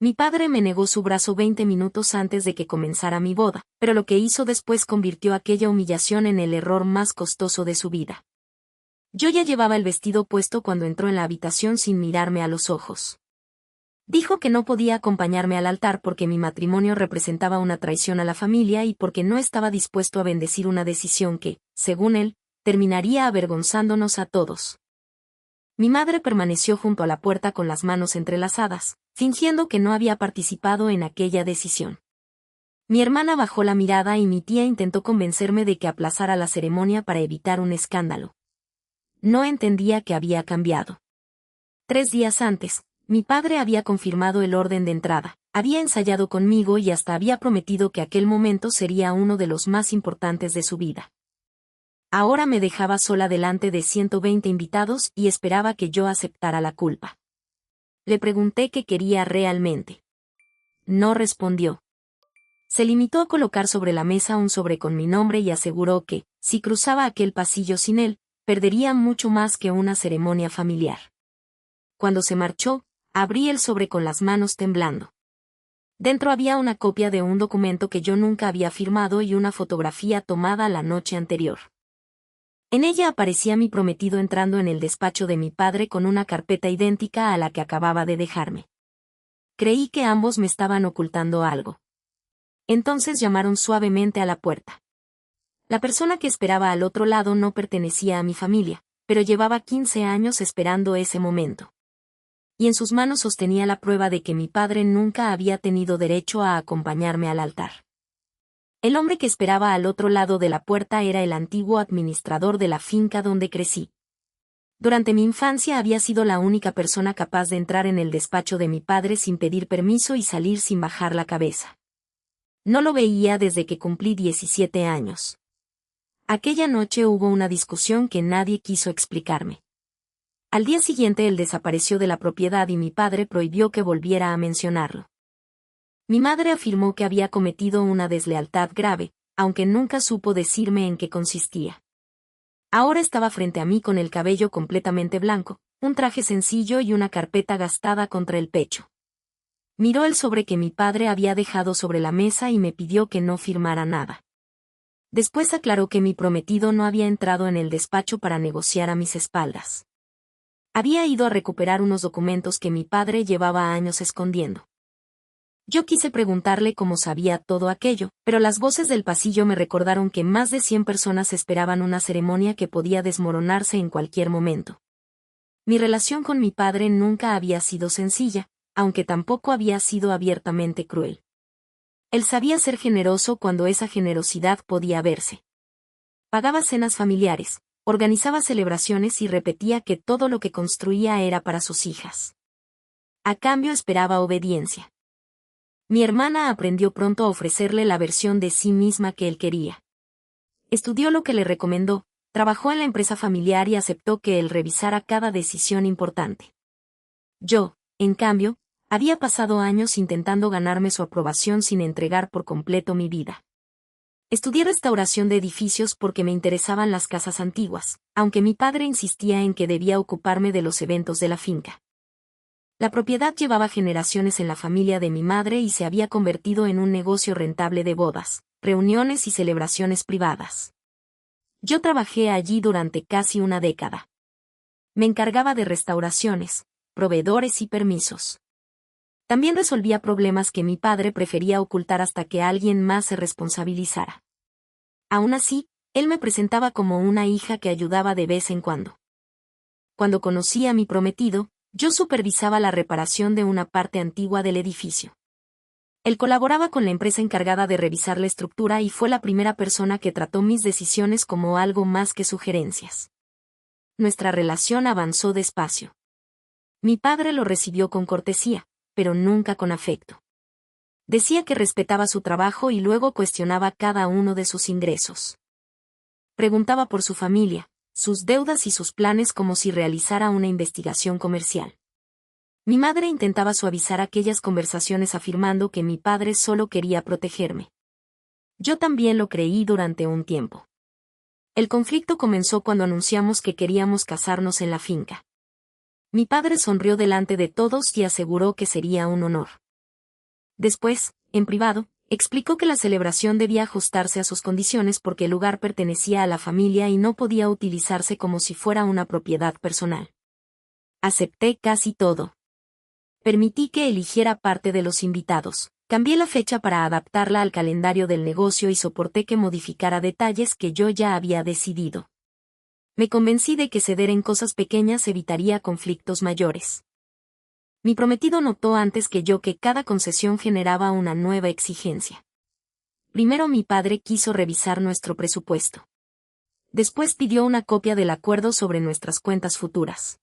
Mi padre me negó su brazo 20 minutos antes de que comenzara mi boda, pero lo que hizo después convirtió aquella humillación en el error más costoso de su vida. Yo ya llevaba el vestido puesto cuando entró en la habitación sin mirarme a los ojos. Dijo que no podía acompañarme al altar porque mi matrimonio representaba una traición a la familia y porque no estaba dispuesto a bendecir una decisión que, según él, terminaría avergonzándonos a todos. Mi madre permaneció junto a la puerta con las manos entrelazadas, fingiendo que no había participado en aquella decisión. Mi hermana bajó la mirada y mi tía intentó convencerme de que aplazara la ceremonia para evitar un escándalo. No entendía que había cambiado. 3 días antes, mi padre había confirmado el orden de entrada, había ensayado conmigo y hasta había prometido que aquel momento sería uno de los más importantes de su vida. Ahora me dejaba sola delante de 120 invitados y esperaba que yo aceptara la culpa. Le pregunté qué quería realmente. No respondió. Se limitó a colocar sobre la mesa un sobre con mi nombre y aseguró que, si cruzaba aquel pasillo sin él, perdería mucho más que una ceremonia familiar. Cuando se marchó, abrí el sobre con las manos temblando. Dentro había una copia de un documento que yo nunca había firmado y una fotografía tomada la noche anterior. En ella aparecía mi prometido entrando en el despacho de mi padre con una carpeta idéntica a la que acababa de dejarme. Creí que ambos me estaban ocultando algo. Entonces llamaron suavemente a la puerta. La persona que esperaba al otro lado no pertenecía a mi familia, pero llevaba 15 años esperando ese momento. Y en sus manos sostenía la prueba de que mi padre nunca había tenido derecho a acompañarme al altar. El hombre que esperaba al otro lado de la puerta era el antiguo administrador de la finca donde crecí. Durante mi infancia había sido la única persona capaz de entrar en el despacho de mi padre sin pedir permiso y salir sin bajar la cabeza. No lo veía desde que cumplí 17 años. Aquella noche hubo una discusión que nadie quiso explicarme. Al día siguiente él desapareció de la propiedad y mi padre prohibió que volviera a mencionarlo. Mi madre afirmó que había cometido una deslealtad grave, aunque nunca supo decirme en qué consistía. Ahora estaba frente a mí con el cabello completamente blanco, un traje sencillo y una carpeta gastada contra el pecho. Miró el sobre que mi padre había dejado sobre la mesa y me pidió que no firmara nada. Después aclaró que mi prometido no había entrado en el despacho para negociar a mis espaldas. Había ido a recuperar unos documentos que mi padre llevaba años escondiendo. Yo quise preguntarle cómo sabía todo aquello, pero las voces del pasillo me recordaron que más de 100 personas esperaban una ceremonia que podía desmoronarse en cualquier momento. Mi relación con mi padre nunca había sido sencilla, aunque tampoco había sido abiertamente cruel. Él sabía ser generoso cuando esa generosidad podía verse. Pagaba cenas familiares, organizaba celebraciones y repetía que todo lo que construía era para sus hijas. A cambio esperaba obediencia. Mi hermana aprendió pronto a ofrecerle la versión de sí misma que él quería. Estudió lo que le recomendó, trabajó en la empresa familiar y aceptó que él revisara cada decisión importante. Yo, en cambio, había pasado años intentando ganarme su aprobación sin entregar por completo mi vida. Estudié restauración de edificios porque me interesaban las casas antiguas, aunque mi padre insistía en que debía ocuparme de los eventos de la finca. La propiedad llevaba generaciones en la familia de mi madre y se había convertido en un negocio rentable de bodas, reuniones y celebraciones privadas. Yo trabajé allí durante casi una década. Me encargaba de restauraciones, proveedores y permisos. También resolvía problemas que mi padre prefería ocultar hasta que alguien más se responsabilizara. Aún así, él me presentaba como una hija que ayudaba de vez en cuando. Cuando conocí a mi prometido, yo supervisaba la reparación de una parte antigua del edificio. Él colaboraba con la empresa encargada de revisar la estructura y fue la primera persona que trató mis decisiones como algo más que sugerencias. Nuestra relación avanzó despacio. Mi padre lo recibió con cortesía, pero nunca con afecto. Decía que respetaba su trabajo y luego cuestionaba cada uno de sus ingresos. Preguntaba por su familia, sus deudas y sus planes como si realizara una investigación comercial. Mi madre intentaba suavizar aquellas conversaciones afirmando que mi padre solo quería protegerme. Yo también lo creí durante un tiempo. El conflicto comenzó cuando anunciamos que queríamos casarnos en la finca. Mi padre sonrió delante de todos y aseguró que sería un honor. Después, en privado, explicó que la celebración debía ajustarse a sus condiciones porque el lugar pertenecía a la familia y no podía utilizarse como si fuera una propiedad personal. Acepté casi todo. Permití que eligiera parte de los invitados. Cambié la fecha para adaptarla al calendario del negocio y soporté que modificara detalles que yo ya había decidido. Me convencí de que ceder en cosas pequeñas evitaría conflictos mayores. Mi prometido notó antes que yo que cada concesión generaba una nueva exigencia. Primero mi padre quiso revisar nuestro presupuesto. Después pidió una copia del acuerdo sobre nuestras cuentas futuras.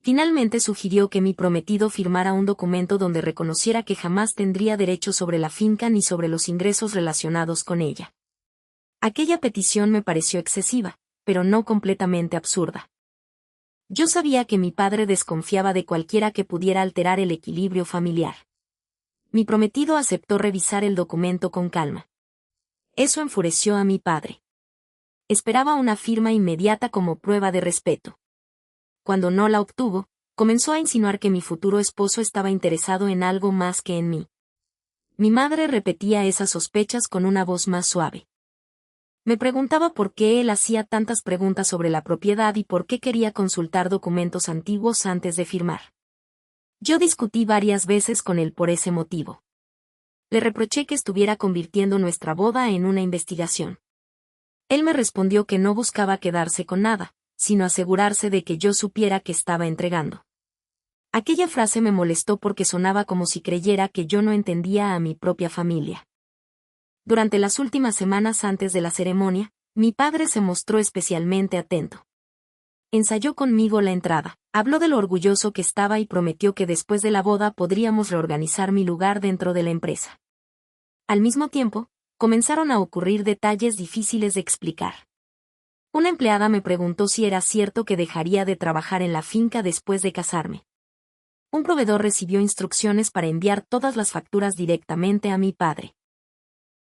Finalmente sugirió que mi prometido firmara un documento donde reconociera que jamás tendría derecho sobre la finca ni sobre los ingresos relacionados con ella. Aquella petición me pareció excesiva, pero no completamente absurda. Yo sabía que mi padre desconfiaba de cualquiera que pudiera alterar el equilibrio familiar. Mi prometido aceptó revisar el documento con calma. Eso enfureció a mi padre. Esperaba una firma inmediata como prueba de respeto. Cuando no la obtuvo, comenzó a insinuar que mi futuro esposo estaba interesado en algo más que en mí. Mi madre repetía esas sospechas con una voz más suave. Me preguntaba por qué él hacía tantas preguntas sobre la propiedad y por qué quería consultar documentos antiguos antes de firmar. Yo discutí varias veces con él por ese motivo. Le reproché que estuviera convirtiendo nuestra boda en una investigación. Él me respondió que no buscaba quedarse con nada, sino asegurarse de que yo supiera que estaba entregando. Aquella frase me molestó porque sonaba como si creyera que yo no entendía a mi propia familia. Durante las últimas semanas antes de la ceremonia, mi padre se mostró especialmente atento. Ensayó conmigo la entrada, habló de lo orgulloso que estaba y prometió que después de la boda podríamos reorganizar mi lugar dentro de la empresa. Al mismo tiempo, comenzaron a ocurrir detalles difíciles de explicar. Una empleada me preguntó si era cierto que dejaría de trabajar en la finca después de casarme. Un proveedor recibió instrucciones para enviar todas las facturas directamente a mi padre.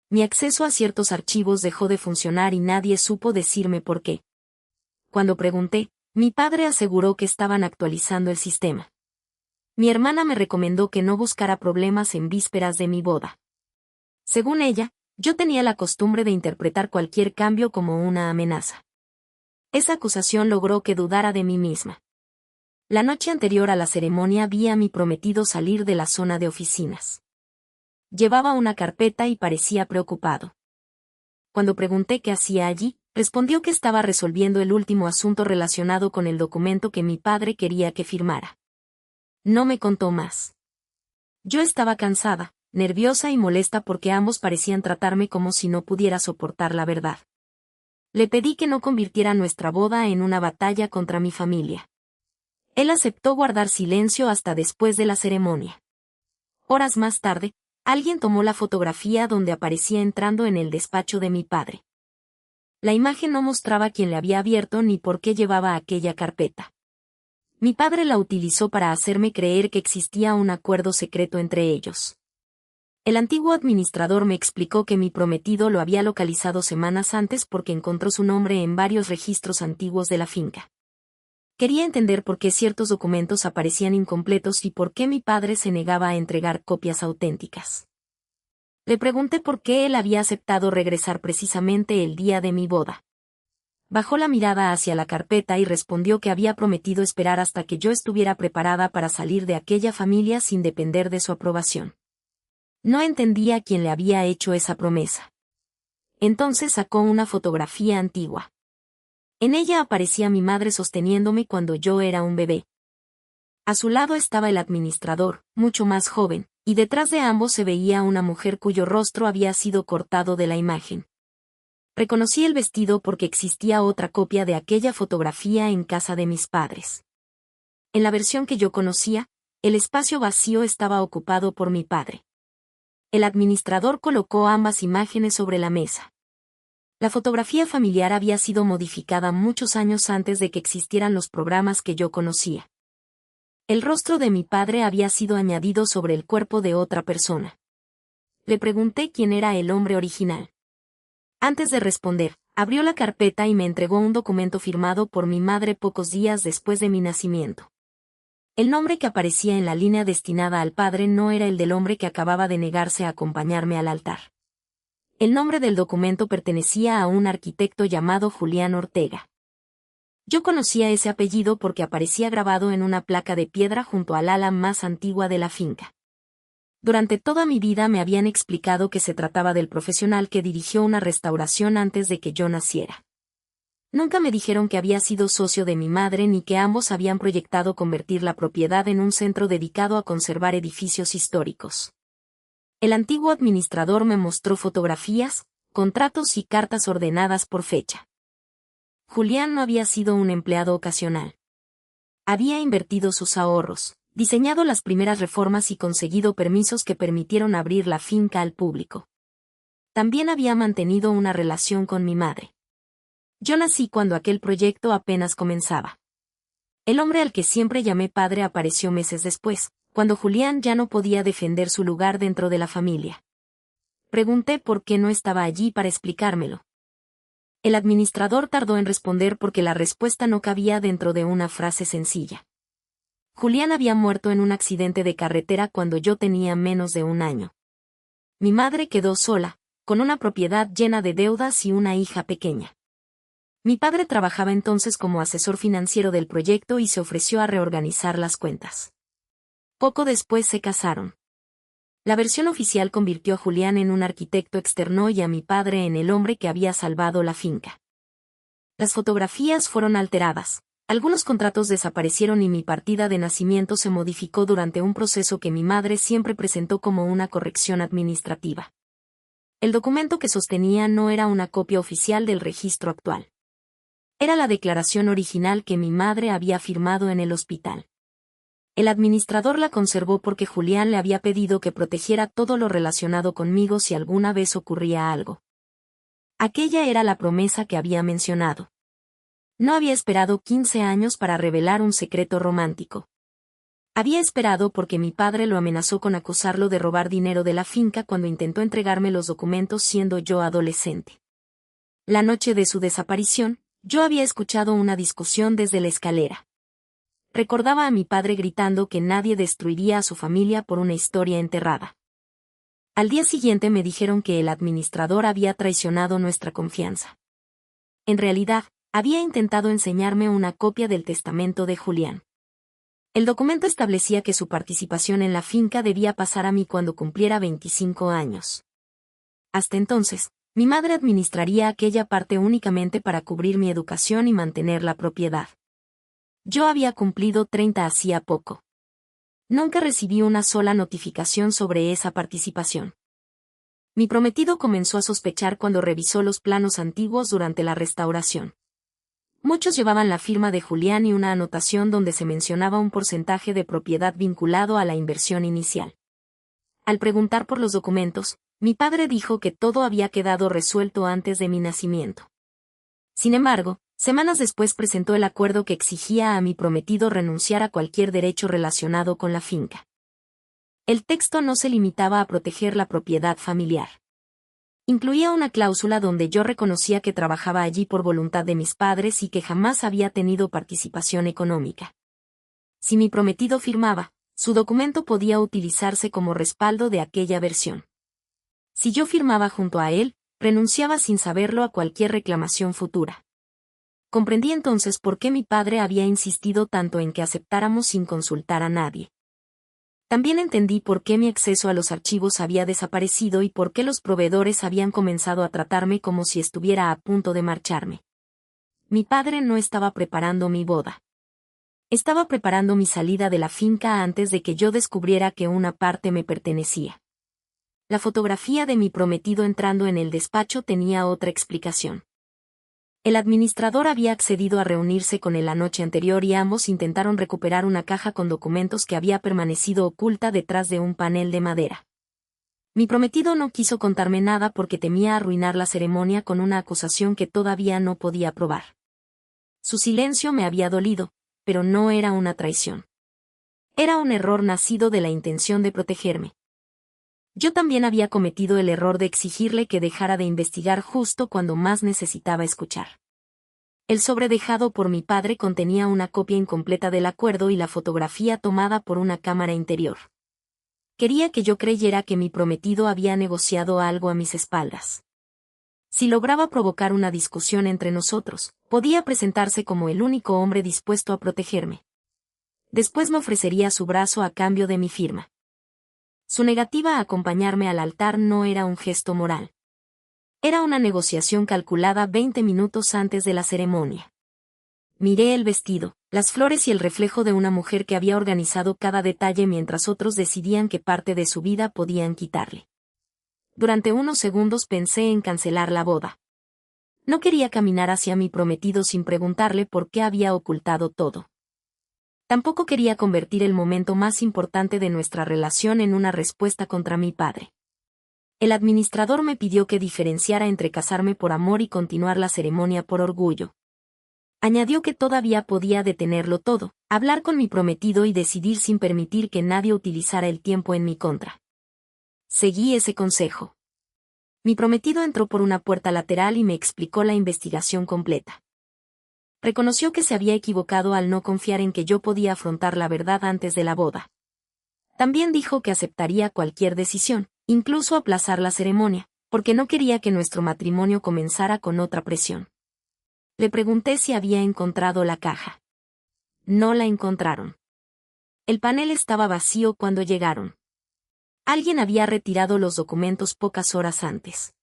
Mi acceso a ciertos archivos dejó de funcionar y nadie supo decirme por qué. Cuando pregunté, mi padre aseguró que estaban actualizando el sistema. Mi hermana me recomendó que no buscara problemas en vísperas de mi boda. Según ella, yo tenía la costumbre de interpretar cualquier cambio como una amenaza. Esa acusación logró que dudara de mí misma. La noche anterior a la ceremonia vi a mi prometido salir de la zona de oficinas. Llevaba una carpeta y parecía preocupado. Cuando pregunté qué hacía allí, respondió que estaba resolviendo el último asunto relacionado con el documento que mi padre quería que firmara. No me contó más. Yo estaba cansada, nerviosa y molesta porque ambos parecían tratarme como si no pudiera soportar la verdad. Le pedí que no convirtiera nuestra boda en una batalla contra mi familia. Él aceptó guardar silencio hasta después de la ceremonia. Horas más tarde, alguien tomó la fotografía donde aparecía entrando en el despacho de mi padre. La imagen no mostraba quién le había abierto ni por qué llevaba aquella carpeta. Mi padre la utilizó para hacerme creer que existía un acuerdo secreto entre ellos. El antiguo administrador me explicó que mi prometido lo había localizado semanas antes porque encontró su nombre en varios registros antiguos de la finca. Quería entender por qué ciertos documentos aparecían incompletos y por qué mi padre se negaba a entregar copias auténticas. Le pregunté por qué él había aceptado regresar precisamente el día de mi boda. Bajó la mirada hacia la carpeta y respondió que había prometido esperar hasta que yo estuviera preparada para salir de aquella familia sin depender de su aprobación. No entendía quién le había hecho esa promesa. Entonces sacó una fotografía antigua. En ella aparecía mi madre sosteniéndome cuando yo era un bebé. A su lado estaba el administrador, mucho más joven, y detrás de ambos se veía una mujer cuyo rostro había sido cortado de la imagen. Reconocí el vestido porque existía otra copia de aquella fotografía en casa de mis padres. En la versión que yo conocía, el espacio vacío estaba ocupado por mi padre. El administrador colocó ambas imágenes sobre la mesa. La fotografía familiar había sido modificada muchos años antes de que existieran los programas que yo conocía. El rostro de mi padre había sido añadido sobre el cuerpo de otra persona. Le pregunté quién era el hombre original. Antes de responder, abrió la carpeta y me entregó un documento firmado por mi madre pocos días después de mi nacimiento. El nombre que aparecía en la línea destinada al padre no era el del hombre que acababa de negarse a acompañarme al altar. El nombre del documento pertenecía a un arquitecto llamado Julián Ortega. Yo conocía ese apellido porque aparecía grabado en una placa de piedra junto al ala más antigua de la finca. Durante toda mi vida me habían explicado que se trataba del profesional que dirigió una restauración antes de que yo naciera. Nunca me dijeron que había sido socio de mi madre ni que ambos habían proyectado convertir la propiedad en un centro dedicado a conservar edificios históricos. El antiguo administrador me mostró fotografías, contratos y cartas ordenadas por fecha. Julián no había sido un empleado ocasional. Había invertido sus ahorros, diseñado las primeras reformas y conseguido permisos que permitieron abrir la finca al público. También había mantenido una relación con mi madre. Yo nací cuando aquel proyecto apenas comenzaba. El hombre al que siempre llamé padre apareció meses después, cuando Julián ya no podía defender su lugar dentro de la familia. Pregunté por qué no estaba allí para explicármelo. El administrador tardó en responder porque la respuesta no cabía dentro de una frase sencilla. Julián había muerto en un accidente de carretera cuando yo tenía menos de 1 año. Mi madre quedó sola, con una propiedad llena de deudas y una hija pequeña. Mi padre trabajaba entonces como asesor financiero del proyecto y se ofreció a reorganizar las cuentas. Poco después se casaron. La versión oficial convirtió a Julián en un arquitecto externo y a mi padre en el hombre que había salvado la finca. Las fotografías fueron alteradas, algunos contratos desaparecieron y mi partida de nacimiento se modificó durante un proceso que mi madre siempre presentó como una corrección administrativa. El documento que sostenía no era una copia oficial del registro actual. Era la declaración original que mi madre había firmado en el hospital. El administrador la conservó porque Julián le había pedido que protegiera todo lo relacionado conmigo si alguna vez ocurría algo. Aquella era la promesa que había mencionado. No había esperado 15 años para revelar un secreto romántico. Había esperado porque mi padre lo amenazó con acusarlo de robar dinero de la finca cuando intentó entregarme los documentos siendo yo adolescente. La noche de su desaparición, yo había escuchado una discusión desde la escalera. Recordaba a mi padre gritando que nadie destruiría a su familia por una historia enterrada. Al día siguiente me dijeron que el administrador había traicionado nuestra confianza. En realidad, había intentado enseñarme una copia del testamento de Julián. El documento establecía que su participación en la finca debía pasar a mí cuando cumpliera 25 años. Hasta entonces, mi madre administraría aquella parte únicamente para cubrir mi educación y mantener la propiedad. Yo había cumplido 30 hacía poco. Nunca recibí una sola notificación sobre esa participación. Mi prometido comenzó a sospechar cuando revisó los planos antiguos durante la restauración. Muchos llevaban la firma de Julián y una anotación donde se mencionaba un porcentaje de propiedad vinculado a la inversión inicial. Al preguntar por los documentos, mi padre dijo que todo había quedado resuelto antes de mi nacimiento. Sin embargo, semanas después presentó el acuerdo que exigía a mi prometido renunciar a cualquier derecho relacionado con la finca. El texto no se limitaba a proteger la propiedad familiar. Incluía una cláusula donde yo reconocía que trabajaba allí por voluntad de mis padres y que jamás había tenido participación económica. Si mi prometido firmaba, su documento podía utilizarse como respaldo de aquella versión. Si yo firmaba junto a él, renunciaba sin saberlo a cualquier reclamación futura. Comprendí entonces por qué mi padre había insistido tanto en que aceptáramos sin consultar a nadie. También entendí por qué mi acceso a los archivos había desaparecido y por qué los proveedores habían comenzado a tratarme como si estuviera a punto de marcharme. Mi padre no estaba preparando mi boda. Estaba preparando mi salida de la finca antes de que yo descubriera que una parte me pertenecía. La fotografía de mi prometido entrando en el despacho tenía otra explicación. El administrador había accedido a reunirse con él la noche anterior y ambos intentaron recuperar una caja con documentos que había permanecido oculta detrás de un panel de madera. Mi prometido no quiso contarme nada porque temía arruinar la ceremonia con una acusación que todavía no podía probar. Su silencio me había dolido, pero no era una traición. Era un error nacido de la intención de protegerme. Yo también había cometido el error de exigirle que dejara de investigar justo cuando más necesitaba escuchar. El sobre dejado por mi padre contenía una copia incompleta del acuerdo y la fotografía tomada por una cámara interior. Quería que yo creyera que mi prometido había negociado algo a mis espaldas. Si lograba provocar una discusión entre nosotros, podía presentarse como el único hombre dispuesto a protegerme. Después me ofrecería su brazo a cambio de mi firma. Su negativa a acompañarme al altar no era un gesto moral. Era una negociación calculada 20 minutos antes de la ceremonia. Miré el vestido, las flores y el reflejo de una mujer que había organizado cada detalle mientras otros decidían qué parte de su vida podían quitarle. Durante unos segundos pensé en cancelar la boda. No quería caminar hacia mi prometido sin preguntarle por qué había ocultado todo. Tampoco quería convertir el momento más importante de nuestra relación en una respuesta contra mi padre. El administrador me pidió que diferenciara entre casarme por amor y continuar la ceremonia por orgullo. Añadió que todavía podía detenerlo todo, hablar con mi prometido y decidir sin permitir que nadie utilizara el tiempo en mi contra. Seguí ese consejo. Mi prometido entró por una puerta lateral y me explicó la investigación completa. Reconoció que se había equivocado al no confiar en que yo podía afrontar la verdad antes de la boda. También dijo que aceptaría cualquier decisión, incluso aplazar la ceremonia, porque no quería que nuestro matrimonio comenzara con otra presión. Le pregunté si había encontrado la caja. No la encontraron. El panel estaba vacío cuando llegaron. Alguien había retirado los documentos pocas horas antes.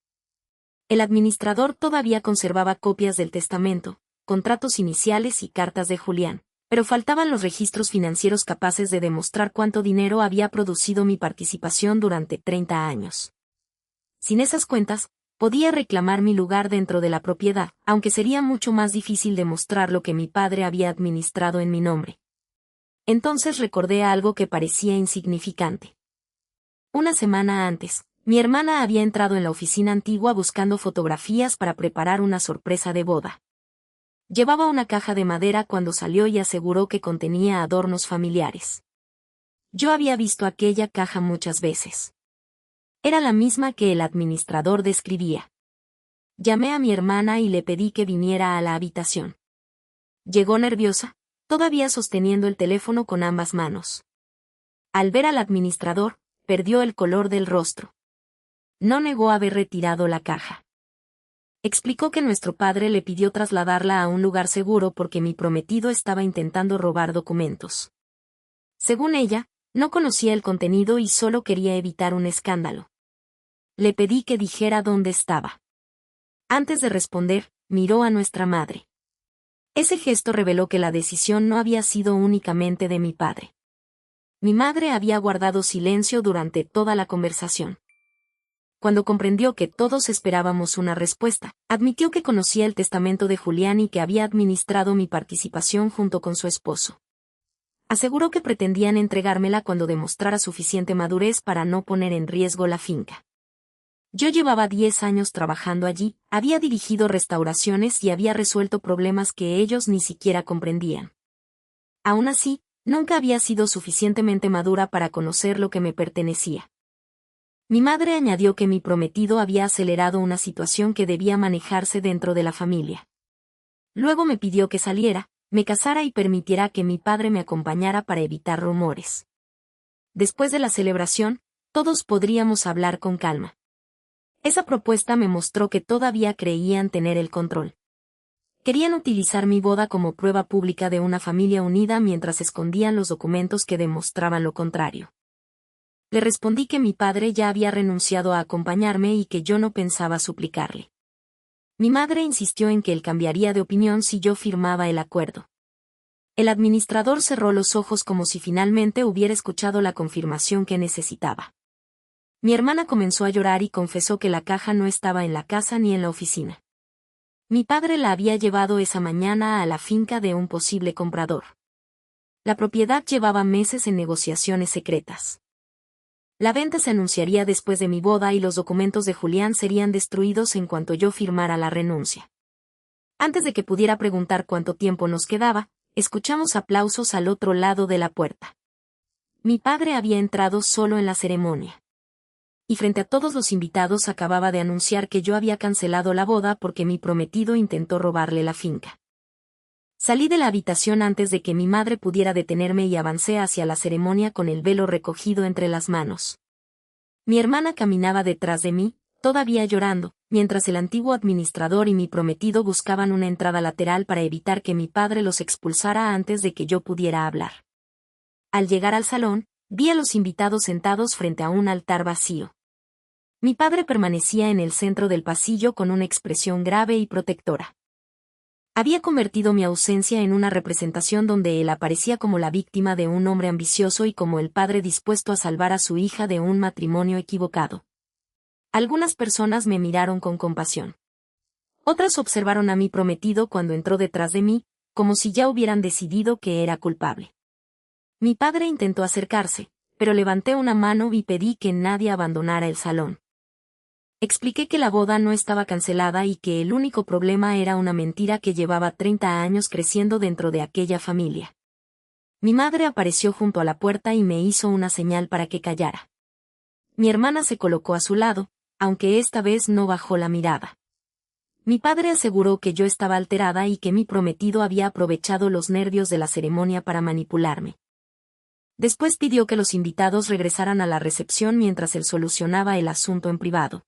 El administrador todavía conservaba copias del testamento, contratos iniciales y cartas de Julián, pero faltaban los registros financieros capaces de demostrar cuánto dinero había producido mi participación durante 30 años. Sin esas cuentas, podía reclamar mi lugar dentro de la propiedad, aunque sería mucho más difícil demostrar lo que mi padre había administrado en mi nombre. Entonces recordé algo que parecía insignificante. Una semana antes, mi hermana había entrado en la oficina antigua buscando fotografías para preparar una sorpresa de boda. Llevaba una caja de madera cuando salió y aseguró que contenía adornos familiares. Yo había visto aquella caja muchas veces. Era la misma que el administrador describía. Llamé a mi hermana y le pedí que viniera a la habitación. Llegó nerviosa, todavía sosteniendo el teléfono con ambas manos. Al ver al administrador, perdió el color del rostro. No negó haber retirado la caja. Explicó que nuestro padre le pidió trasladarla a un lugar seguro porque mi prometido estaba intentando robar documentos. Según ella, no conocía el contenido y solo quería evitar un escándalo. Le pedí que dijera dónde estaba. Antes de responder, miró a nuestra madre. Ese gesto reveló que la decisión no había sido únicamente de mi padre. Mi madre había guardado silencio durante toda la conversación. Cuando comprendió que todos esperábamos una respuesta, admitió que conocía el testamento de Julián y que había administrado mi participación junto con su esposo. Aseguró que pretendían entregármela cuando demostrara suficiente madurez para no poner en riesgo la finca. Yo llevaba 10 años trabajando allí, había dirigido restauraciones y había resuelto problemas que ellos ni siquiera comprendían. Aún así, nunca había sido suficientemente madura para conocer lo que me pertenecía. Mi madre añadió que mi prometido había acelerado una situación que debía manejarse dentro de la familia. Luego me pidió que saliera, me casara y permitiera que mi padre me acompañara para evitar rumores. Después de la celebración, todos podríamos hablar con calma. Esa propuesta me mostró que todavía creían tener el control. Querían utilizar mi boda como prueba pública de una familia unida mientras escondían los documentos que demostraban lo contrario. Le respondí que mi padre ya había renunciado a acompañarme y que yo no pensaba suplicarle. Mi madre insistió en que él cambiaría de opinión si yo firmaba el acuerdo. El administrador cerró los ojos como si finalmente hubiera escuchado la confirmación que necesitaba. Mi hermana comenzó a llorar y confesó que la caja no estaba en la casa ni en la oficina. Mi padre la había llevado esa mañana a la finca de un posible comprador. La propiedad llevaba meses en negociaciones secretas. La venta se anunciaría después de mi boda y los documentos de Julián serían destruidos en cuanto yo firmara la renuncia. Antes de que pudiera preguntar cuánto tiempo nos quedaba, escuchamos aplausos al otro lado de la puerta. Mi padre había entrado solo en la ceremonia. Y frente a todos los invitados acababa de anunciar que yo había cancelado la boda porque mi prometido intentó robarle la finca. Salí de la habitación antes de que mi madre pudiera detenerme y avancé hacia la ceremonia con el velo recogido entre las manos. Mi hermana caminaba detrás de mí, todavía llorando, mientras el antiguo administrador y mi prometido buscaban una entrada lateral para evitar que mi padre los expulsara antes de que yo pudiera hablar. Al llegar al salón, vi a los invitados sentados frente a un altar vacío. Mi padre permanecía en el centro del pasillo con una expresión grave y protectora. Había convertido mi ausencia en una representación donde él aparecía como la víctima de un hombre ambicioso y como el padre dispuesto a salvar a su hija de un matrimonio equivocado. Algunas personas me miraron con compasión. Otras observaron a mi prometido cuando entró detrás de mí, como si ya hubieran decidido que era culpable. Mi padre intentó acercarse, pero levanté una mano y pedí que nadie abandonara el salón. Expliqué que la boda no estaba cancelada y que el único problema era una mentira que llevaba 30 años creciendo dentro de aquella familia. Mi madre apareció junto a la puerta y me hizo una señal para que callara. Mi hermana se colocó a su lado, aunque esta vez no bajó la mirada. Mi padre aseguró que yo estaba alterada y que mi prometido había aprovechado los nervios de la ceremonia para manipularme. Después pidió que los invitados regresaran a la recepción mientras él solucionaba el asunto en privado.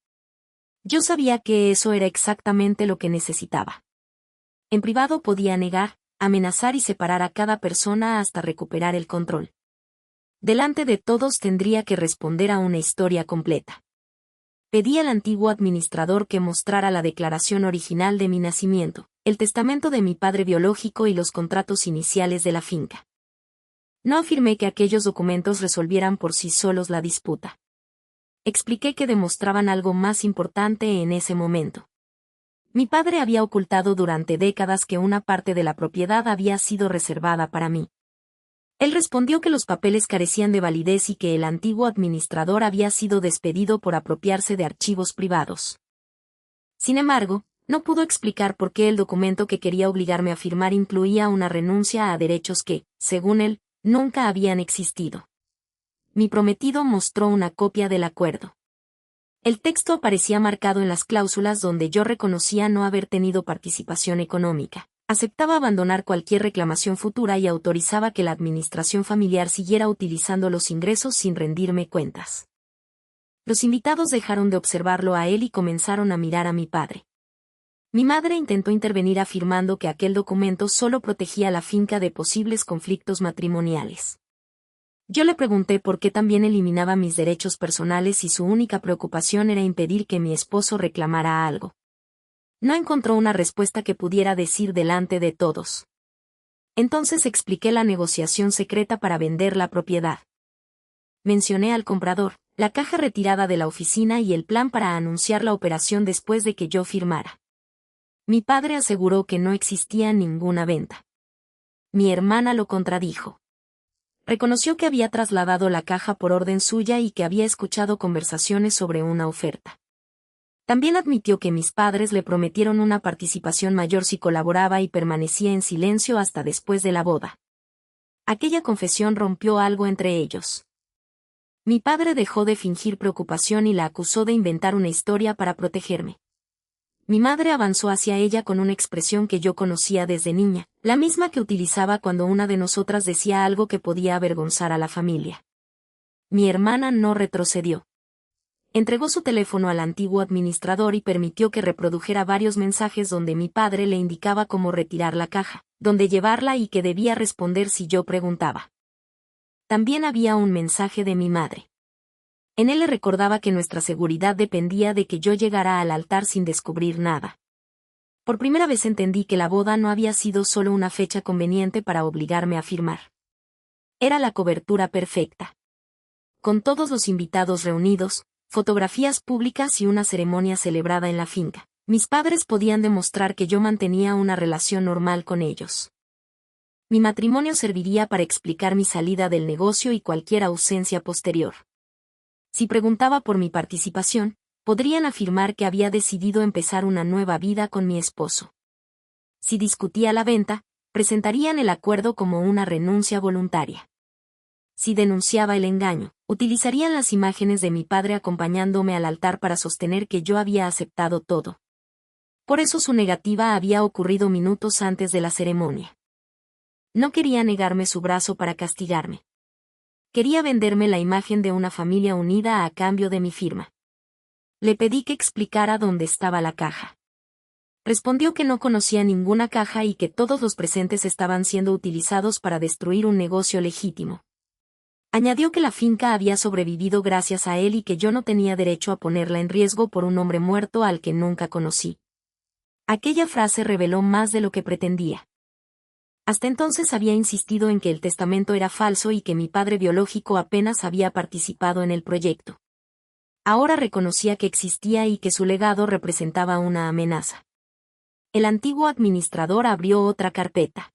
Yo sabía que eso era exactamente lo que necesitaba. En privado podía negar, amenazar y separar a cada persona hasta recuperar el control. Delante de todos tendría que responder a una historia completa. Pedí al antiguo administrador que mostrara la declaración original de mi nacimiento, el testamento de mi padre biológico y los contratos iniciales de la finca. No afirmé que aquellos documentos resolvieran por sí solos la disputa. Expliqué que demostraban algo más importante en ese momento. Mi padre había ocultado durante décadas que una parte de la propiedad había sido reservada para mí. Él respondió que los papeles carecían de validez y que el antiguo administrador había sido despedido por apropiarse de archivos privados. Sin embargo, no pudo explicar por qué el documento que quería obligarme a firmar incluía una renuncia a derechos que, según él, nunca habían existido. Mi prometido mostró una copia del acuerdo. El texto aparecía marcado en las cláusulas donde yo reconocía no haber tenido participación económica. Aceptaba abandonar cualquier reclamación futura y autorizaba que la administración familiar siguiera utilizando los ingresos sin rendirme cuentas. Los invitados dejaron de observarlo a él y comenzaron a mirar a mi padre. Mi madre intentó intervenir afirmando que aquel documento solo protegía la finca de posibles conflictos matrimoniales. Yo le pregunté por qué también eliminaba mis derechos personales si su única preocupación era impedir que mi esposo reclamara algo. No encontró una respuesta que pudiera decir delante de todos. Entonces expliqué la negociación secreta para vender la propiedad. Mencioné al comprador, la caja retirada de la oficina y el plan para anunciar la operación después de que yo firmara. Mi padre aseguró que no existía ninguna venta. Mi hermana lo contradijo. Reconoció que había trasladado la caja por orden suya y que había escuchado conversaciones sobre una oferta. También admitió que mis padres le prometieron una participación mayor si colaboraba y permanecía en silencio hasta después de la boda. Aquella confesión rompió algo entre ellos. Mi padre dejó de fingir preocupación y la acusó de inventar una historia para protegerme. Mi madre avanzó hacia ella con una expresión que yo conocía desde niña, la misma que utilizaba cuando una de nosotras decía algo que podía avergonzar a la familia. Mi hermana no retrocedió. Entregó su teléfono al antiguo administrador y permitió que reprodujera varios mensajes donde mi padre le indicaba cómo retirar la caja, dónde llevarla y que debía responder si yo preguntaba. También había un mensaje de mi madre. En él le recordaba que nuestra seguridad dependía de que yo llegara al altar sin descubrir nada. Por primera vez entendí que la boda no había sido solo una fecha conveniente para obligarme a firmar. Era la cobertura perfecta. Con todos los invitados reunidos, fotografías públicas y una ceremonia celebrada en la finca, mis padres podían demostrar que yo mantenía una relación normal con ellos. Mi matrimonio serviría para explicar mi salida del negocio y cualquier ausencia posterior. Si preguntaba por mi participación, podrían afirmar que había decidido empezar una nueva vida con mi esposo. Si discutía la venta, presentarían el acuerdo como una renuncia voluntaria. Si denunciaba el engaño, utilizarían las imágenes de mi padre acompañándome al altar para sostener que yo había aceptado todo. Por eso su negativa había ocurrido minutos antes de la ceremonia. No quería negarme su brazo para castigarme. Quería venderme la imagen de una familia unida a cambio de mi firma. Le pedí que explicara dónde estaba la caja. Respondió que no conocía ninguna caja y que todos los presentes estaban siendo utilizados para destruir un negocio legítimo. Añadió que la finca había sobrevivido gracias a él y que yo no tenía derecho a ponerla en riesgo por un hombre muerto al que nunca conocí. Aquella frase reveló más de lo que pretendía. Hasta entonces había insistido en que el testamento era falso y que mi padre biológico apenas había participado en el proyecto. Ahora reconocía que existía y que su legado representaba una amenaza. El antiguo administrador abrió otra carpeta.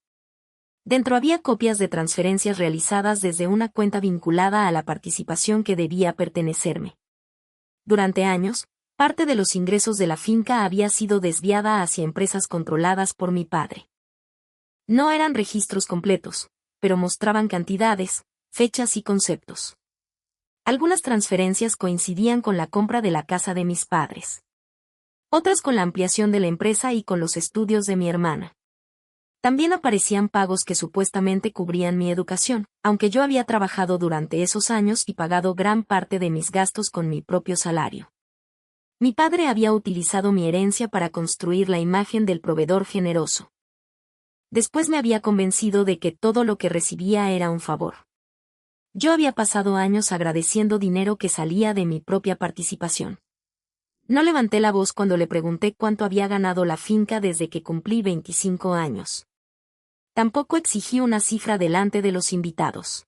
Dentro había copias de transferencias realizadas desde una cuenta vinculada a la participación que debía pertenecerme. Durante años, parte de los ingresos de la finca había sido desviada hacia empresas controladas por mi padre. No eran registros completos, pero mostraban cantidades, fechas y conceptos. Algunas transferencias coincidían con la compra de la casa de mis padres. Otras con la ampliación de la empresa y con los estudios de mi hermana. También aparecían pagos que supuestamente cubrían mi educación, aunque yo había trabajado durante esos años y pagado gran parte de mis gastos con mi propio salario. Mi padre había utilizado mi herencia para construir la imagen del proveedor generoso. Después me había convencido de que todo lo que recibía era un favor. Yo había pasado años agradeciendo dinero que salía de mi propia participación. No levanté la voz cuando le pregunté cuánto había ganado la finca desde que cumplí 25 años. Tampoco exigí una cifra delante de los invitados.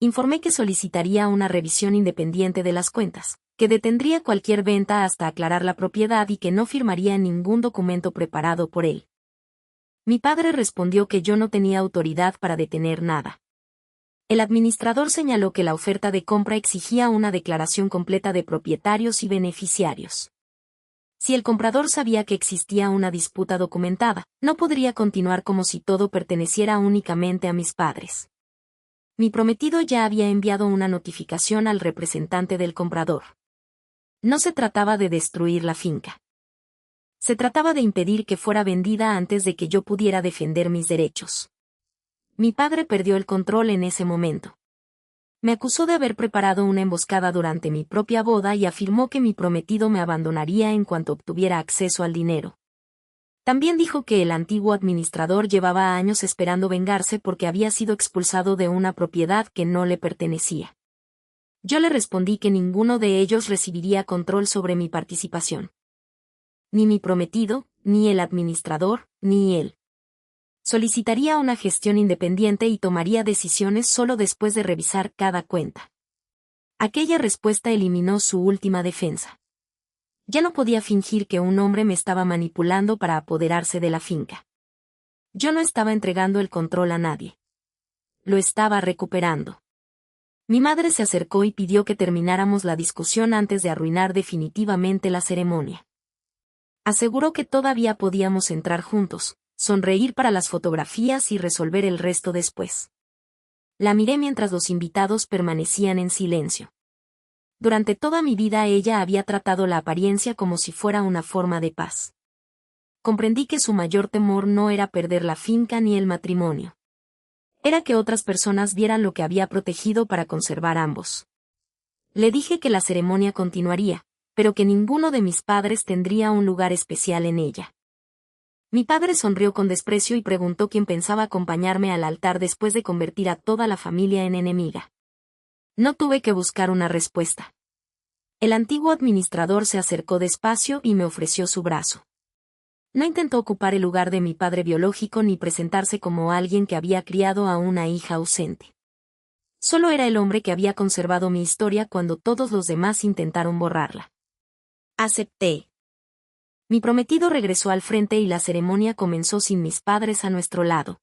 Informé que solicitaría una revisión independiente de las cuentas, que detendría cualquier venta hasta aclarar la propiedad y que no firmaría ningún documento preparado por él. Mi padre respondió que yo no tenía autoridad para detener nada. El administrador señaló que la oferta de compra exigía una declaración completa de propietarios y beneficiarios. Si el comprador sabía que existía una disputa documentada, no podría continuar como si todo perteneciera únicamente a mis padres. Mi prometido ya había enviado una notificación al representante del comprador. No se trataba de destruir la finca. Se trataba de impedir que fuera vendida antes de que yo pudiera defender mis derechos. Mi padre perdió el control en ese momento. Me acusó de haber preparado una emboscada durante mi propia boda y afirmó que mi prometido me abandonaría en cuanto obtuviera acceso al dinero. También dijo que el antiguo administrador llevaba años esperando vengarse porque había sido expulsado de una propiedad que no le pertenecía. Yo le respondí que ninguno de ellos recibiría control sobre mi participación. Ni mi prometido, ni el administrador, ni él. Solicitaría una gestión independiente y tomaría decisiones solo después de revisar cada cuenta. Aquella respuesta eliminó su última defensa. Ya no podía fingir que un hombre me estaba manipulando para apoderarse de la finca. Yo no estaba entregando el control a nadie. Lo estaba recuperando. Mi madre se acercó y pidió que termináramos la discusión antes de arruinar definitivamente la ceremonia. Aseguró que todavía podíamos entrar juntos, sonreír para las fotografías y resolver el resto después. La miré mientras los invitados permanecían en silencio. Durante toda mi vida ella había tratado la apariencia como si fuera una forma de paz. Comprendí que su mayor temor no era perder la finca ni el matrimonio. Era que otras personas vieran lo que había protegido para conservar ambos. Le dije que la ceremonia continuaría, pero que ninguno de mis padres tendría un lugar especial en ella. Mi padre sonrió con desprecio y preguntó quién pensaba acompañarme al altar después de convertir a toda la familia en enemiga. No tuve que buscar una respuesta. El antiguo administrador se acercó despacio y me ofreció su brazo. No intentó ocupar el lugar de mi padre biológico ni presentarse como alguien que había criado a una hija ausente. Solo era el hombre que había conservado mi historia cuando todos los demás intentaron borrarla. Acepté. Mi prometido regresó al frente y la ceremonia comenzó sin mis padres a nuestro lado.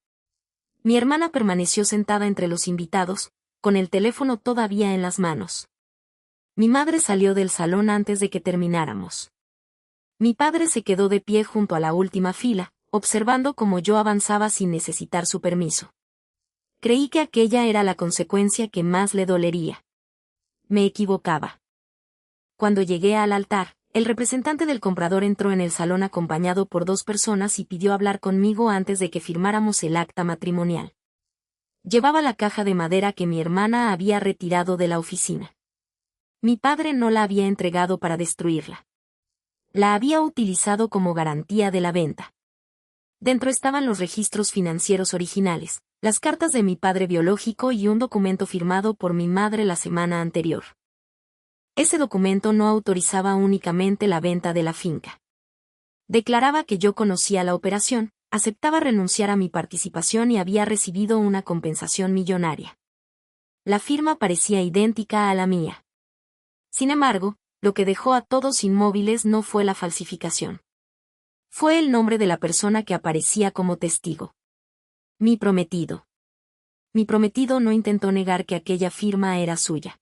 Mi hermana permaneció sentada entre los invitados, con el teléfono todavía en las manos. Mi madre salió del salón antes de que termináramos. Mi padre se quedó de pie junto a la última fila, observando cómo yo avanzaba sin necesitar su permiso. Creí que aquella era la consecuencia que más le dolería. Me equivocaba. Cuando llegué al altar, El representante del comprador entró en el salón acompañado por 2 personas y pidió hablar conmigo antes de que firmáramos el acta matrimonial. Llevaba la caja de madera que mi hermana había retirado de la oficina. Mi padre no la había entregado para destruirla. La había utilizado como garantía de la venta. Dentro estaban los registros financieros originales, las cartas de mi padre biológico y un documento firmado por mi madre la semana anterior. Ese documento no autorizaba únicamente la venta de la finca. Declaraba que yo conocía la operación, aceptaba renunciar a mi participación y había recibido una compensación millonaria. La firma parecía idéntica a la mía. Sin embargo, lo que dejó a todos inmóviles no fue la falsificación. Fue el nombre de la persona que aparecía como testigo. Mi prometido. Mi prometido no intentó negar que aquella firma era suya.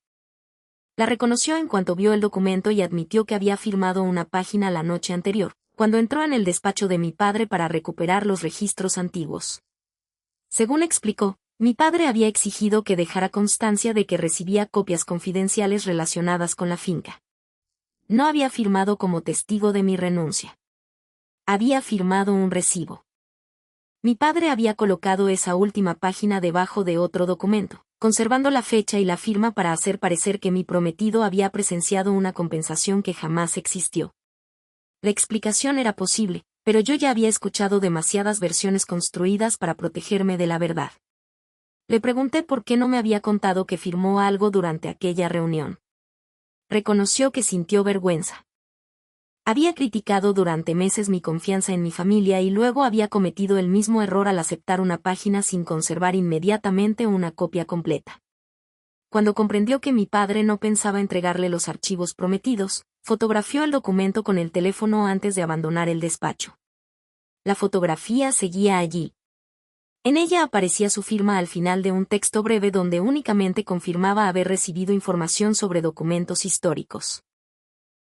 La reconoció en cuanto vio el documento y admitió que había firmado una página la noche anterior, cuando entró en el despacho de mi padre para recuperar los registros antiguos. Según explicó, mi padre había exigido que dejara constancia de que recibía copias confidenciales relacionadas con la finca. No había firmado como testigo de mi renuncia. Había firmado un recibo. Mi padre había colocado esa última página debajo de otro documento, conservando la fecha y la firma para hacer parecer que mi prometido había presenciado una compensación que jamás existió. La explicación era posible, pero yo ya había escuchado demasiadas versiones construidas para protegerme de la verdad. Le pregunté por qué no me había contado que firmó algo durante aquella reunión. Reconoció que sintió vergüenza. Había criticado durante meses mi confianza en mi familia y luego había cometido el mismo error al aceptar una página sin conservar inmediatamente una copia completa. Cuando comprendió que mi padre no pensaba entregarle los archivos prometidos, fotografió el documento con el teléfono antes de abandonar el despacho. La fotografía seguía allí. En ella aparecía su firma al final de un texto breve donde únicamente confirmaba haber recibido información sobre documentos históricos.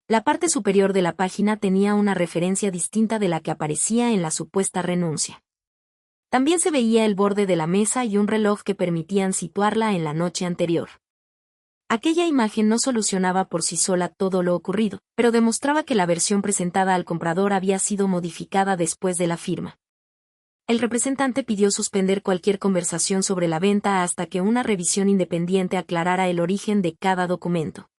La parte superior de la página tenía una referencia distinta de la que aparecía en la supuesta renuncia. También se veía el borde de la mesa y un reloj que permitían situarla en la noche anterior. Aquella imagen no solucionaba por sí sola todo lo ocurrido, pero demostraba que la versión presentada al comprador había sido modificada después de la firma. El representante pidió suspender cualquier conversación sobre la venta hasta que una revisión independiente aclarara el origen de cada documento.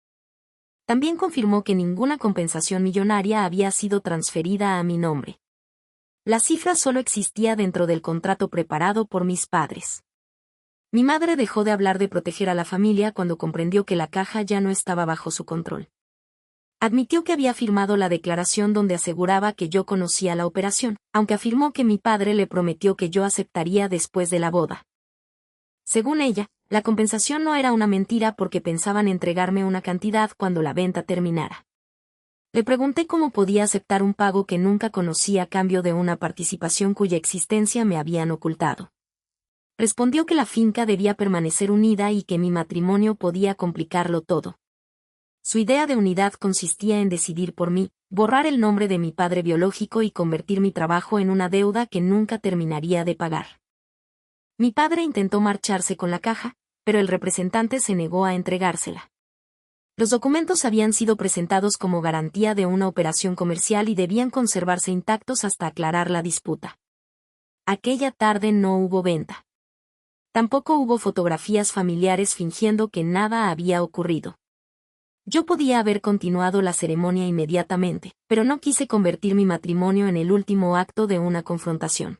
También confirmó que ninguna compensación millonaria había sido transferida a mi nombre. La cifra solo existía dentro del contrato preparado por mis padres. Mi madre dejó de hablar de proteger a la familia cuando comprendió que la caja ya no estaba bajo su control. Admitió que había firmado la declaración donde aseguraba que yo conocía la operación, aunque afirmó que mi padre le prometió que yo aceptaría después de la boda. Según ella, la compensación no era una mentira porque pensaban entregarme una cantidad cuando la venta terminara. Le pregunté cómo podía aceptar un pago que nunca conocí a cambio de una participación cuya existencia me habían ocultado. Respondió que la finca debía permanecer unida y que mi matrimonio podía complicarlo todo. Su idea de unidad consistía en decidir por mí, borrar el nombre de mi padre biológico y convertir mi trabajo en una deuda que nunca terminaría de pagar. Mi padre intentó marcharse con la caja, pero el representante se negó a entregársela. Los documentos habían sido presentados como garantía de una operación comercial y debían conservarse intactos hasta aclarar la disputa. Aquella tarde no hubo venta. Tampoco hubo fotografías familiares fingiendo que nada había ocurrido. Yo podía haber continuado la ceremonia inmediatamente, pero no quise convertir mi matrimonio en el último acto de una confrontación.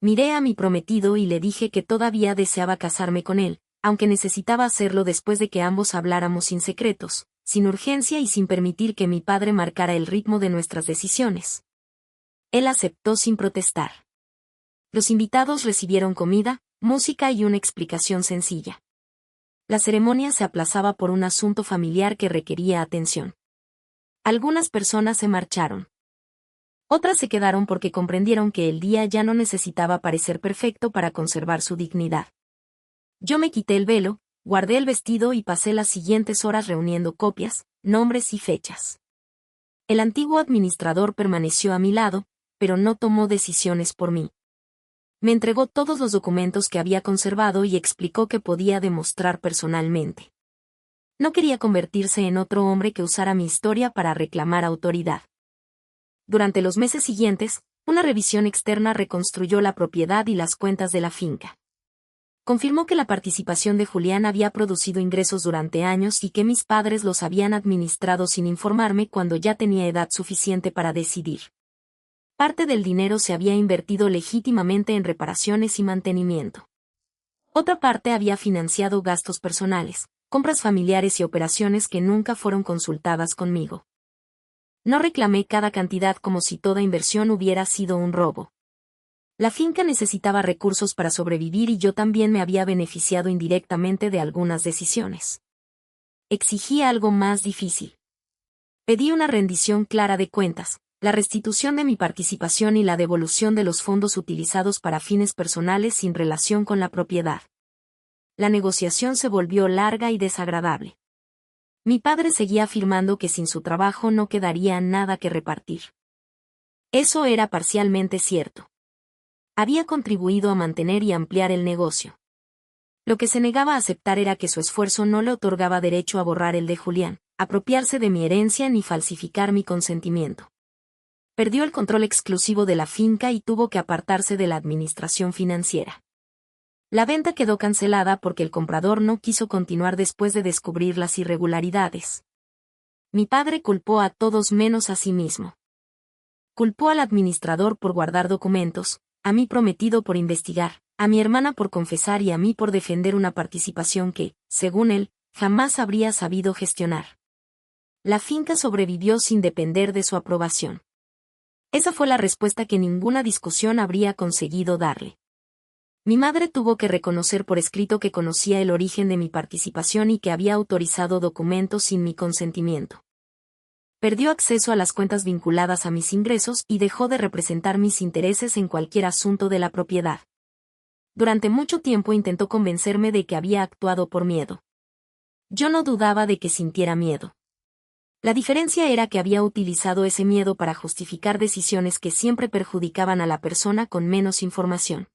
Miré a mi prometido y le dije que todavía deseaba casarme con él, aunque necesitaba hacerlo después de que ambos habláramos sin secretos, sin urgencia y sin permitir que mi padre marcara el ritmo de nuestras decisiones. Él aceptó sin protestar. Los invitados recibieron comida, música y una explicación sencilla. La ceremonia se aplazaba por un asunto familiar que requería atención. Algunas personas se marcharon. Otras se quedaron porque comprendieron que el día ya no necesitaba parecer perfecto para conservar su dignidad. Yo me quité el velo, guardé el vestido y pasé las siguientes horas reuniendo copias, nombres y fechas. El antiguo administrador permaneció a mi lado, pero no tomó decisiones por mí. Me entregó todos los documentos que había conservado y explicó que podía demostrar personalmente. No quería convertirse en otro hombre que usara mi historia para reclamar autoridad. Durante los meses siguientes, una revisión externa reconstruyó la propiedad y las cuentas de la finca. Confirmó que la participación de Julián había producido ingresos durante años y que mis padres los habían administrado sin informarme cuando ya tenía edad suficiente para decidir. Parte del dinero se había invertido legítimamente en reparaciones y mantenimiento. Otra parte había financiado gastos personales, compras familiares y operaciones que nunca fueron consultadas conmigo. No reclamé cada cantidad como si toda inversión hubiera sido un robo. La finca necesitaba recursos para sobrevivir y yo también me había beneficiado indirectamente de algunas decisiones. Exigí algo más difícil. Pedí una rendición clara de cuentas, la restitución de mi participación y la devolución de los fondos utilizados para fines personales sin relación con la propiedad. La negociación se volvió larga y desagradable. Mi padre seguía afirmando que sin su trabajo no quedaría nada que repartir. Eso era parcialmente cierto. Había contribuido a mantener y ampliar el negocio. Lo que se negaba a aceptar era que su esfuerzo no le otorgaba derecho a borrar el de Julián, apropiarse de mi herencia ni falsificar mi consentimiento. Perdió el control exclusivo de la finca y tuvo que apartarse de la administración financiera. La venta quedó cancelada porque el comprador no quiso continuar después de descubrir las irregularidades. Mi padre culpó a todos menos a sí mismo. Culpó al administrador por guardar documentos, a mi prometido por investigar, a mi hermana por confesar y a mí por defender una participación que, según él, jamás habría sabido gestionar. La finca sobrevivió sin depender de su aprobación. Esa fue la respuesta que ninguna discusión habría conseguido darle. Mi madre tuvo que reconocer por escrito que conocía el origen de mi participación y que había autorizado documentos sin mi consentimiento. Perdió acceso a las cuentas vinculadas a mis ingresos y dejó de representar mis intereses en cualquier asunto de la propiedad. Durante mucho tiempo intentó convencerme de que había actuado por miedo. Yo no dudaba de que sintiera miedo. La diferencia era que había utilizado ese miedo para justificar decisiones que siempre perjudicaban a la persona con menos información.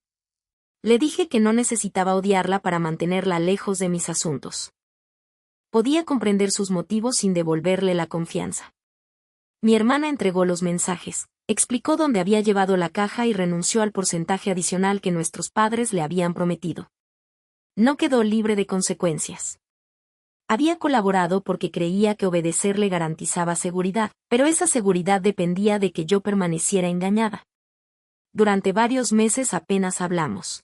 Le dije que no necesitaba odiarla para mantenerla lejos de mis asuntos. Podía comprender sus motivos sin devolverle la confianza. Mi hermana entregó los mensajes, explicó dónde había llevado la caja y renunció al porcentaje adicional que nuestros padres le habían prometido. No quedó libre de consecuencias. Había colaborado porque creía que obedecerle garantizaba seguridad, pero esa seguridad dependía de que yo permaneciera engañada. Durante varios meses apenas hablamos.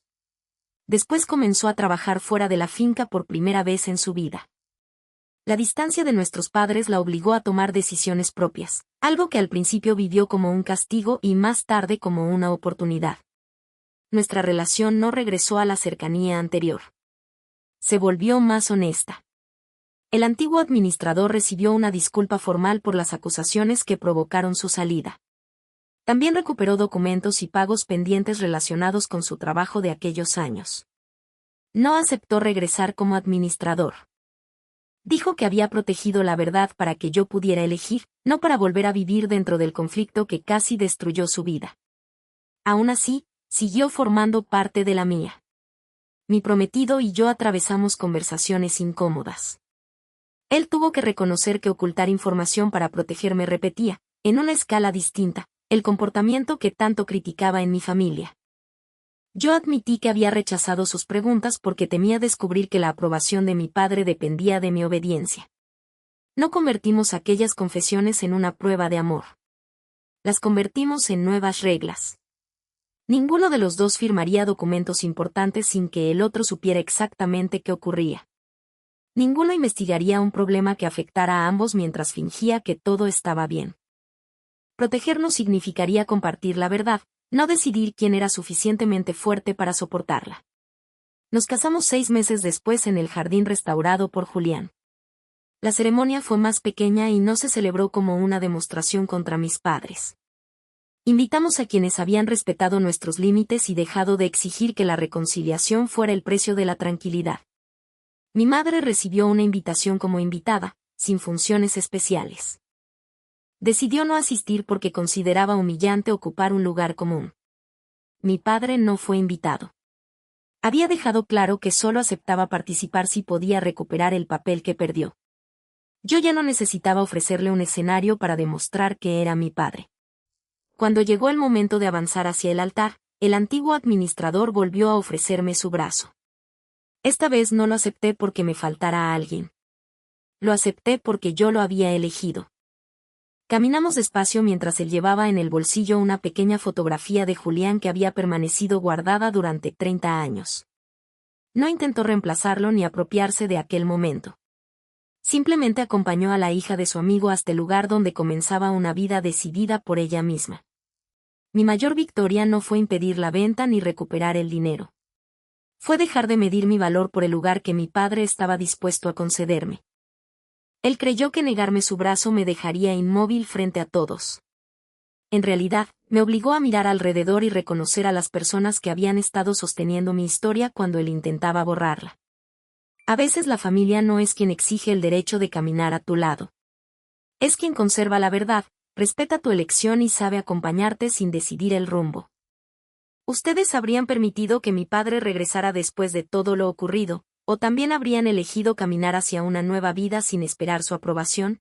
Después comenzó a trabajar fuera de la finca por primera vez en su vida. La distancia de nuestros padres la obligó a tomar decisiones propias, algo que al principio vivió como un castigo y más tarde como una oportunidad. Nuestra relación no regresó a la cercanía anterior. Se volvió más honesta. El antiguo administrador recibió una disculpa formal por las acusaciones que provocaron su salida. También recuperó documentos y pagos pendientes relacionados con su trabajo de aquellos años. No aceptó regresar como administrador. Dijo que había protegido la verdad para que yo pudiera elegir, no para volver a vivir dentro del conflicto que casi destruyó su vida. Aún así, siguió formando parte de la mía. Mi prometido y yo atravesamos conversaciones incómodas. Él tuvo que reconocer que ocultar información para protegerme repetía, en una escala distinta, el comportamiento que tanto criticaba en mi familia. Yo admití que había rechazado sus preguntas porque temía descubrir que la aprobación de mi padre dependía de mi obediencia. No convertimos aquellas confesiones en una prueba de amor. Las convertimos en nuevas reglas. Ninguno de los dos firmaría documentos importantes sin que el otro supiera exactamente qué ocurría. Ninguno investigaría un problema que afectara a ambos mientras fingía que todo estaba bien. Protegernos significaría compartir la verdad, no decidir quién era suficientemente fuerte para soportarla. Nos casamos 6 meses después en el jardín restaurado por Julián. La ceremonia fue más pequeña y no se celebró como una demostración contra mis padres. Invitamos a quienes habían respetado nuestros límites y dejado de exigir que la reconciliación fuera el precio de la tranquilidad. Mi madre recibió una invitación como invitada, sin funciones especiales. Decidió no asistir porque consideraba humillante ocupar un lugar común. Mi padre no fue invitado. Había dejado claro que solo aceptaba participar si podía recuperar el papel que perdió. Yo ya no necesitaba ofrecerle un escenario para demostrar que era mi padre. Cuando llegó el momento de avanzar hacia el altar, el antiguo administrador volvió a ofrecerme su brazo. Esta vez no lo acepté porque me faltara alguien. Lo acepté porque yo lo había elegido. Caminamos despacio mientras él llevaba en el bolsillo una pequeña fotografía de Julián que había permanecido guardada durante 30 años. No intentó reemplazarlo ni apropiarse de aquel momento. Simplemente acompañó a la hija de su amigo hasta el lugar donde comenzaba una vida decidida por ella misma. Mi mayor victoria no fue impedir la venta ni recuperar el dinero. Fue dejar de medir mi valor por el lugar que mi padre estaba dispuesto a concederme. Él creyó que negarme su brazo me dejaría inmóvil frente a todos. En realidad, me obligó a mirar alrededor y reconocer a las personas que habían estado sosteniendo mi historia cuando él intentaba borrarla. A veces la familia no es quien exige el derecho de caminar a tu lado. Es quien conserva la verdad, respeta tu elección y sabe acompañarte sin decidir el rumbo. ¿Ustedes habrían permitido que mi padre regresara después de todo lo ocurrido, o también habrían elegido caminar hacia una nueva vida sin esperar su aprobación?